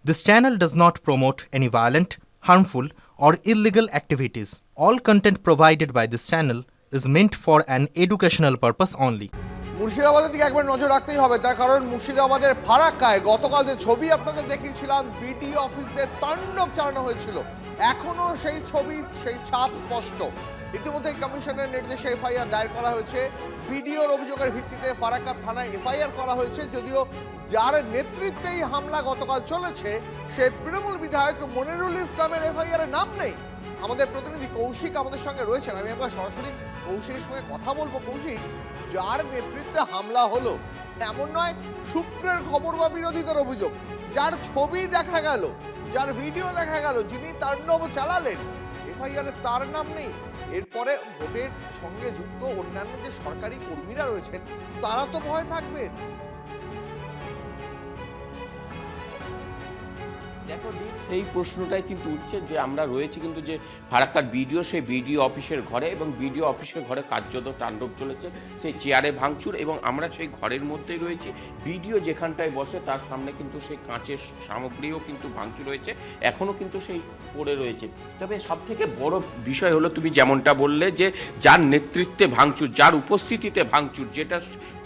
This channel does not promote any violent, harmful, or illegal activities. All content provided by this channel is meant for an educational purpose only. মুর্শিদাবাদের দিকে একবার নজর রাখতেই হবে, তার কারণ মুর্শিদাবাদের ফারাক্কায় গতকাল যে ছবি আপনাদের দেখিয়েছিলাম, বিডিও অফিসে তাণ্ডব চালানো হয়েছিল, এখনো সেই ছবি, সেই ছাপ স্পষ্ট। ইতিমধ্যে কমিশনের নির্দেশে এফআইআর দায়ের করা হয়েছে। বিডিওর অভিযোগের ভিত্তিতে ফারাক্কা থানায় এফআইআর করা হয়েছে, যদিও যার নেতৃত্বেই হামলা গতকাল চলেছে সে তৃণমূল বিধায়ক মনিরুল ইসলামের এফআইআর নাম নেই। আমাদের প্রতিনিধি কৌশিক আমাদের সঙ্গে রয়েছেন, আমি একবার সরাসরি কৌশিকের সঙ্গে কথা বলবো। কৌশিক, যার নেতৃত্বে হামলা হলো, এমন নয় সূত্রের খবর বা বিরোধীদের অভিযোগ, যার ছবি দেখা গেল, যার ভিডিও দেখা গেল, যিনি তাণ্ডব চালালেন, এফআইআর তার নাম নেই। এরপরে ভোটের সঙ্গে যুক্ত অন্যান্য যে সরকারি কর্মীরা রয়েছেন তারা তো ভয় থাকবেন। দেখো, সেই প্রশ্নটাই কিন্তু উঠছে যে আমরা রয়েছি কিন্তু যে ফারাক্কার বিডিও, সেই বিডিও অফিসের ঘরে, এবং বিডিও অফিসের ঘরে কার্যত তাণ্ডব চলেছে, সেই চেয়ারে ভাঙচুর, এবং আমরা সেই ঘরের মধ্যেই রয়েছি। বিডিও যেখানটায় বসে তার সামনে কিন্তু সেই কাঁচের সামগ্রীও কিন্তু ভাঙচুর হয়েছে, এখনও কিন্তু সেই পড়ে রয়েছে। তবে সব থেকে বড় বিষয় হলো, তুমি যেমনটা বললে, যে যার নেতৃত্বে ভাঙচুর, যার উপস্থিতিতে ভাঙচুর, যেটা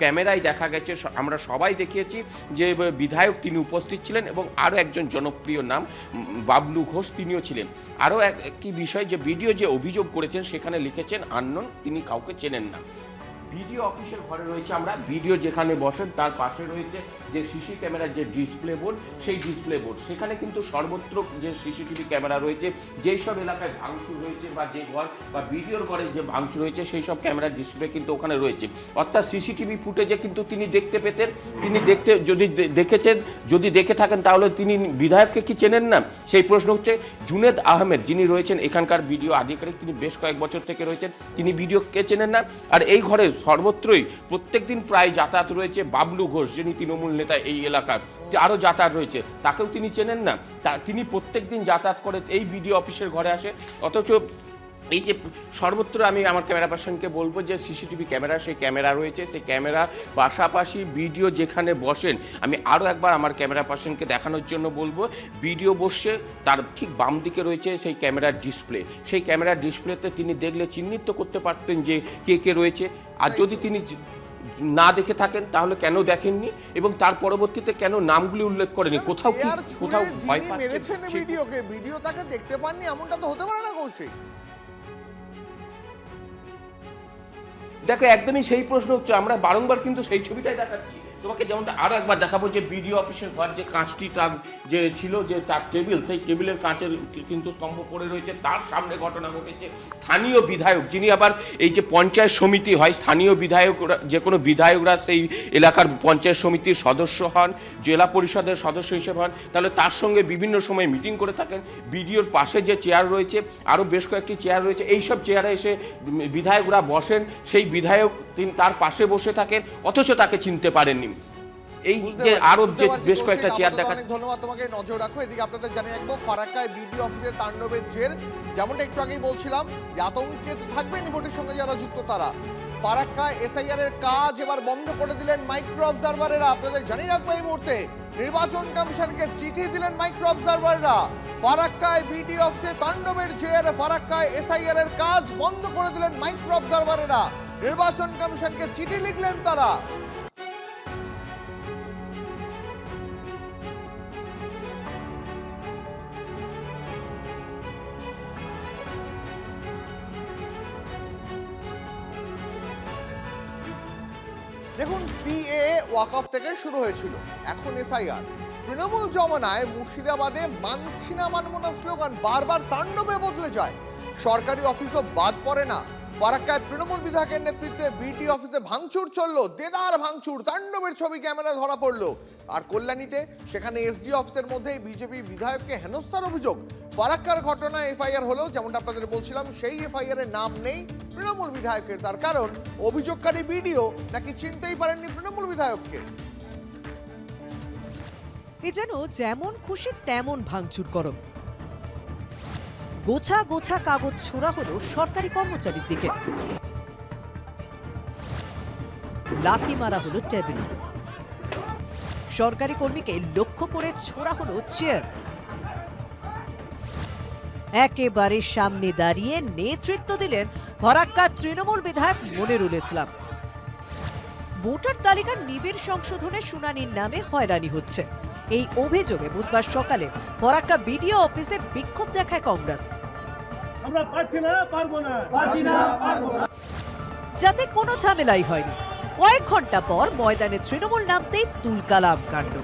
ক্যামেরায় দেখা গেছে, আমরা সবাই দেখিয়েছি যে বিধায়ক তিনি উপস্থিত ছিলেন, এবং আরও একজন জনপ্রিয় নাম বাবলু ঘোষ, তিনিও ছিলেন। আরও একটি বিষয়, যে ভিডিও যে অভিযোগ করেছেন সেখানে লিখেছেন আননোন, তিনি কাউকে চেনেন না। ভিডিও অফিসের ঘরে রয়েছে আমরা, ভিডিও যেখানে বসেন তার পাশে রয়েছে যে সিসি ক্যামেরার যে ডিসপ্লে বোর্ড, সেই ডিসপ্লে বোর্ড, সেখানে কিন্তু সর্বত্র যে সিসিটিভি ক্যামেরা রয়েছে, যেই সব এলাকায় ভাঙচুর হয়েছে বা যে ঘর বা ভিডিওর ঘরে যে ভাঙচুর হয়েছে, সেই সব ক্যামেরার ডিসপ্লে কিন্তু ওখানে রয়েছে। অর্থাৎ সিসিটিভি ফুটেজে কিন্তু তিনি দেখতে পেতেন, তিনি দেখতে, যদি দেখেছেন, যদি দেখে থাকেন, তাহলে তিনি বিধায়ককে কি চেনেন না? সেই প্রশ্ন হচ্ছে। জুনেদ আহমেদ, যিনি রয়েছেন এখানকার ভিডিও আধিকারিক, তিনি বেশ কয়েক বছর থেকে রয়েছেন, তিনি ভিডিওকে চেনেন না। আর এই ঘরে সর্বত্রই প্রত্যেকদিন প্রায় যাতায়াত রয়েছে বাবলু ঘোষ, যিনি তৃণমূল নেতা এই এলাকার, আরও যাতায়াত রয়েছে, তাকেও তিনি চেনেন না। তিনি প্রত্যেকদিন যাতায়াত করে এই বিডিও অফিসের ঘরে আসে। অথচ এই যে সর্বত্র, আমি আমার ক্যামেরা পার্সনকে বলবো যে সিসিটিভি ক্যামেরা, সেই ক্যামেরা রয়েছে, সেই ক্যামেরা পাশাপাশি ভিডিও যেখানে বসেন, আমি আরও একবার আমার ক্যামেরা পার্সনকে দেখানোর জন্য বলবো, ভিডিও বসে তার ঠিক বাম দিকে রয়েছে সেই ক্যামেরার ডিসপ্লে। সেই ক্যামেরার ডিসপ্লেতে তিনি দেখলে চিহ্নিত করতে পারতেন যে কে কে রয়েছে। আর যদি তিনি না দেখে থাকেন, তাহলে কেন দেখেননি, এবং তার পরবর্তীতে কেন নামগুলি উল্লেখ করেনি, কোথাও ভয় পাচ্ছেন ভিডিওকে, ভিডিও তাকে দেখতে পাননি, এমনটা তো হতে পারে না কৌশিক। দেখো, একদমই সেই প্রশ্ন হচ্ছে, আমরা বারংবার কিন্তু সেই ছবিটাই দেখাচ্ছি তোমাকে। যেমনটা আরও একবার দেখাবো, যে বিডিও অফিসের ঘর, যে কাঁচটি তার যে ছিল, যে তার টেবিল, সেই টেবিলের কাঁচের কিন্তু স্তম্ভ পড়ে রয়েছে, তার সামনে ঘটনা ঘটেছে। স্থানীয় বিধায়ক, যিনি আবার এই যে পঞ্চায়েত সমিতি হয়, স্থানীয় বিধায়করা, যে কোনো বিধায়করা সেই এলাকার পঞ্চায়েত সমিতির সদস্য হন, জেলা পরিষদের সদস্য হিসেবে হন, তাহলে তার সঙ্গে বিভিন্ন সময় মিটিং করে থাকেন। বিডিওর পাশে যে চেয়ার রয়েছে, আরও বেশ কয়েকটি চেয়ার রয়েছে, এই সব চেয়ারে এসে বিধায়করা বসেন, সেই বিধায়ক তিনি তার পাশে বসে থাকেন, অথচ তাকে চিনতে পারেননি। এই যে আরো যে বেশ কয়েকটা চেয়ার দেখা। ধন্যবাদ তোমাকে, নজর রাখো। এদিকে আপনাদের জানিয়ে রাখবো, ফারাক্কায় বিডিও অফিসে তাণ্ডবের জের, যেমনটা একটু আগেই বলছিলাম, যে আতঙ্কে তো থাকবেন ভোটের সঙ্গে যারা যুক্ত তারা। ফারাক্কায় এসআইআর এর কাজ এবার বন্ধ করে দিলেন মাইক্রো অবজারভারেরা। আপনাদের জানিয়ে রাখবো, এই মুহূর্তে নির্বাচন কমিশনকে চিঠি দিলেন মাইক্রো অবজারভাররা। ফারাক্কায় বিডিও অফিসে তাণ্ডবের জের, ফারাক্কায় এসআইআর এর কাজ বন্ধ করে দিলেন মাইক্রো অবজারভাররা। নির্বাচন কমিশনকে চিঠি লিখলেন তারা। দেখুন, সিএ ওয়াকফ থেকে শুরু হয়েছিল, এখন এসআইআর। তৃণমূল জমানায় মুর্শিদাবাদে মানছি না মানব না স্লোগান বারবার তাণ্ডবে বদলে যায়, সরকারি অফিসও বাদ পড়ে না। ফারাক্কায় তৃণমূল বিধায়কের নেতৃত্বে বিডি অফিসে ভাঙচুর চললো, দেদার ভাঙচুর, তাণ্ডবের ছবি ক্যামেরায় ধরা পড়লো। আর কল্যাণীতে সেখানে এসডি অফিসের মধ্যেই বিজেপি বিধায়ককে হেনস্থার অভিযোগ। ফারাক্কার ঘটনায় এফআইআর হলেও, যেমনটা আপনাদের বলছিলাম, সেই এফআইআর এর নাম নেই তৃণমূল বিধায়কের। তার কারণ, অভিযোগকারী বিডিও নাকি চিনতেই পারেননি তৃণমূল বিধায়ককে। এ যেন যেমন খুশি তেমন ভাঙচুর করো, গোছা গোছা কাগজ ছোড়া হলো সরকারি কর্মচারীর দিকে, লাথি মারা হলো টেবিল, সরকারি কর্মীকে লক্ষ্য করে ছোড়া হলো চেয়ার। একেবারে সামনে দাঁড়িয়ে নেতৃত্ব দিলেন ফরাক্কার তৃণমূল বিধায়ক মনিরুল ইসলাম। ভোটার তালিকার নিবিড় সংশোধনের শুনানির নামে হয়রানি হচ্ছে, এই অভিযোগে বুধবার সকালে ফরাক্কা বিডিও অফিসে বিক্ষোভ দেখায় কংগ্রেস। আমরা পারছি না, পারবো না। যাতে কোনো ঝামেলাই হয়নি, কয়েক ঘন্টা পর ময়দানে তৃণমূল নামতেই তুলকালাম কাণ্ড।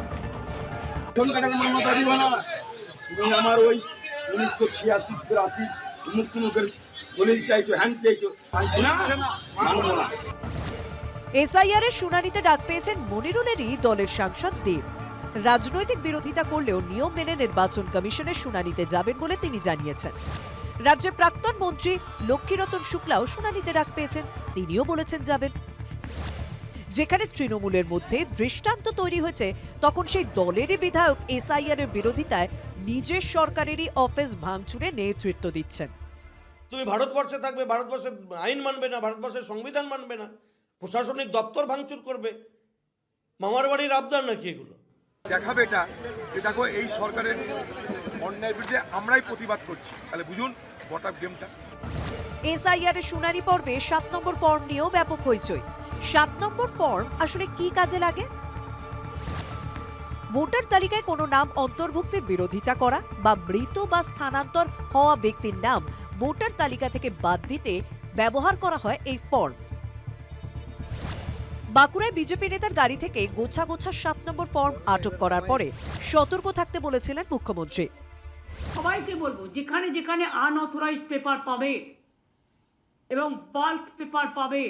তুমি আমার ওই 1986-82 মুক্তিমুখের দলিল চাইছো, হ্যান্ড চাইছো, পারছি না, মানবো না। এসআইআর এর শুনানিতে ডাক পেয়েছেন মনিরুলেরই দলের সাংসদ দেব। রাজনৈতিক বিরোধিতা করলেও নিয়ম মেনে নির্বাচন কমিশনের শুনানিতে যাবেন বলে তিনি জানিয়েছেন। রাজ্যের প্রাক্তন মন্ত্রী লক্ষ্মীরতন শুক্লাও শুনানিতে ডাক পেয়েছেন, তিনিও বলেছেন যাবেন। যেখানে তৃণমূলের মধ্যে দৃষ্টান্ত তৈরি হয়েছে, তখন সেই দলেরই বিধায়ক এসআইআর এর বিরোধিতায় নিজের সরকারেরই অফিস ভাঙচুরে নেতৃত্ব দিচ্ছেন। তুমি ভারতবর্ষে থাকবে, ভারতবর্ষের আইন মানবে না, ভারতবর্ষের সংবিধান মানবে না, প্রশাসনিক দপ্তর ভাঙচুর করবে, মামার বাড়ির আবদার নাকি এগুলো? দেখাবে এটা যে দেখো এই সরকারের অন্যায়ের বিরুদ্ধে আমরাই প্রতিবাদ করছি, তাহলে বুঝুন গোটা গেমটা। এসআইআর এর শুনানি পর্বে 7 নম্বর ফর্ম নিয়েও ব্যাপক হইচই। 7 নম্বর ফর্ম আসলে কি কাজে লাগে? ভোটার তালিকায় কোনো নাম অন্তর্ভুক্তির বিরোধিতা করা বা মৃত বা স্থানান্তর হওয়া ব্যক্তির নাম ভোটার তালিকা থেকে বাদ দিতে ব্যবহার করা হয় এই ফর্ম। বাঁকুড়ায় বিজেপি নেতার গাড়ি থেকে গোছা গোছা 7 নম্বর ফর্ম আটক করার পরে সতর্ক থাকতে বলেছিলেন মুখ্যমন্ত্রী। সবাইকে বলবো, যেখানে যেখানে আনঅথরাইজড পেপার পাবে এবং বাল্ক পেপার পাবে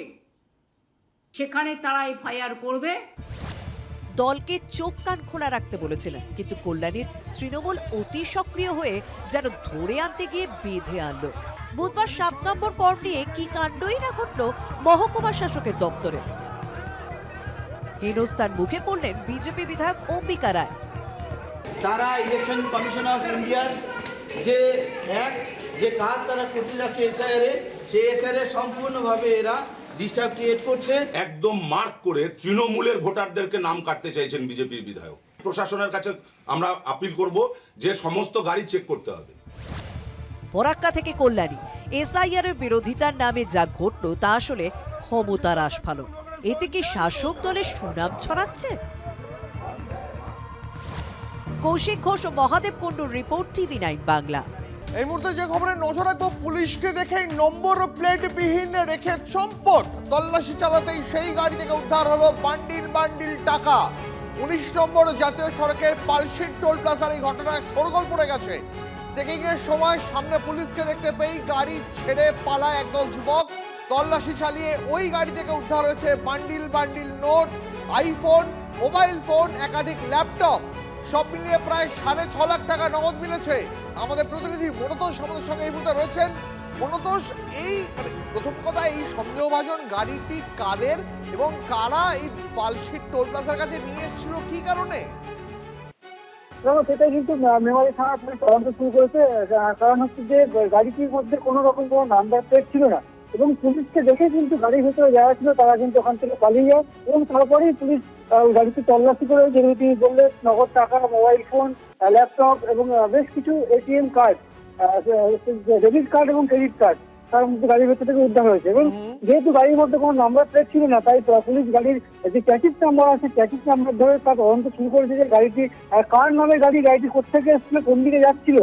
সেখানে তারা এফআইআর করবে। দলকে চোখ কান খোলা রাখতে বলেছিলেন, কিন্তু কল্যাণীর তৃণমূল অতি সক্রিয় হয়ে যেন ধরে আনতে গিয়ে বেঁধে আনলো। বুধবার 7 নম্বর ফর্ম নিয়ে কি কাণ্ডই না ঘটল মহকুমা শাসকের দপ্তরে। হেনস্থার মুখে পড়লেন বিজেপি বিধায়ক অম্বিকা রায়। তারা ইলেকশন কমিশন অফ ইন্ডিয়ার যে কাজ তারা করতে যাচ্ছে এসআইআরে, সেই এসআইআরে সম্পূর্ণভাবে এরা ডিস্টার্ব ক্রিয়েট করছে। একদম মার্ক করে তৃণমূলের ভোটারদেরকে নাম কাটতে চাইছেন বিজেপির বিধায়ক। প্রশাসনের কাছে আমরা আপিল করব যে সমস্ত গাড়ি চেক করতে হবে। ফরাক্কা থেকে কল্যাণী এসআইআর এর বিরোধিতার নামে যা ঘটল তা আসলে ক্ষমতার আস্ফালন। এতে কি শাসক দলের সুনাম ছড়াচ্ছে? কৌশিক ঘোষ ও মহাদেব কুণ্ডুর রিপোর্ট, TV9 বাংলা। এই মুহূর্তে যে খবরে নজর রাখবো, পুলিশকে দেখেই নম্বর প্লেট বিহীন রেখে চম্পট। তল্লাশি চালাতেই সেই গাড়ি থেকে উদ্ধার হলো বান্ডিল বান্ডিল টাকা। 19 নম্বর জাতীয় সড়কের পালশিট টোল প্লাজার এই ঘটনায় শোরগোল পড়ে গেছে। চেকিং এর সময় সামনে পুলিশকে দেখতে পেয়েই গাড়ি ছেড়ে পালায় একদল যুবক। তল্লাশি চালিয়ে ওই গাড়ি থেকে উদ্ধার হয়েছে bundle bundle note, iPhone, mobile phone, একাধিক ল্যাপটপ। সব মিলিয়ে প্রায় 6.5 লাখ টাকা নগদ মিলেছে। আমাদের প্রতিনিধি মনোতোষ আমাদের সঙ্গে এই মুহূর্তে রয়েছেন। মনোতোষ, এই প্রথম কথা, এই সন্দেহভাজন গাড়িটি কাদের এবং কারা এই পালশিট টোল প্লাজার কাছে নিয়ে এসেছিল, কি কারণে? সেটা কিন্তু মেমারি থানা পুলিশ তদন্ত শুরু করেছে। কারণ হচ্ছে যে গাড়িটির মধ্যে কোনো রকম কোনো নাম্বার প্লেট ছিল না এবং পুলিশকে দেখে কিন্তু গাড়ির ভেতরে যারা ছিল তারা কিন্তু ওখান থেকে পালিয়ে যায় এবং তারপরেই পুলিশ গাড়িতে তল্লাশি করে যেগুলি বললে নগদ টাকা, মোবাইল ফোন, ল্যাপটপ এবং বেশ কিছু এটিএম কার্ড, ডেবিট কার্ড এবং ক্রেডিট কার্ড তার মধ্যে গাড়ির ভেতর থেকে উদ্ধার হয়েছে। এবং যেহেতু গাড়ির মধ্যে কোনো নাম্বার প্লেট ছিল না, তাই পুলিশ গাড়ির যে ট্যাক্সিস নাম্বার আছে ট্যাক্সিস নাম্বার ধরে তার তদন্ত শুরু করেছে যে গাড়িটি কার নামে গাড়িটি কোথেকে এসেছিল, কোন দিকে যাচ্ছিল।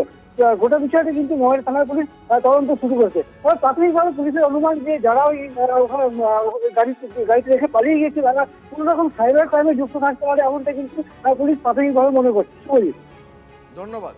গোটা বিষয়টি কিন্তু মেমারি থানার পুলিশ তদন্ত শুরু করেছে। প্রাথমিকভাবে পুলিশের অনুমান যে যারা ওই গাড়িতে রেখে পালিয়ে গিয়েছে তারা কোনো রকম সাইবার ক্রাইমে যুক্ত থাকতে পারে, এমনটা কিন্তু পুলিশ প্রাথমিকভাবে মনে করছে। ধন্যবাদ।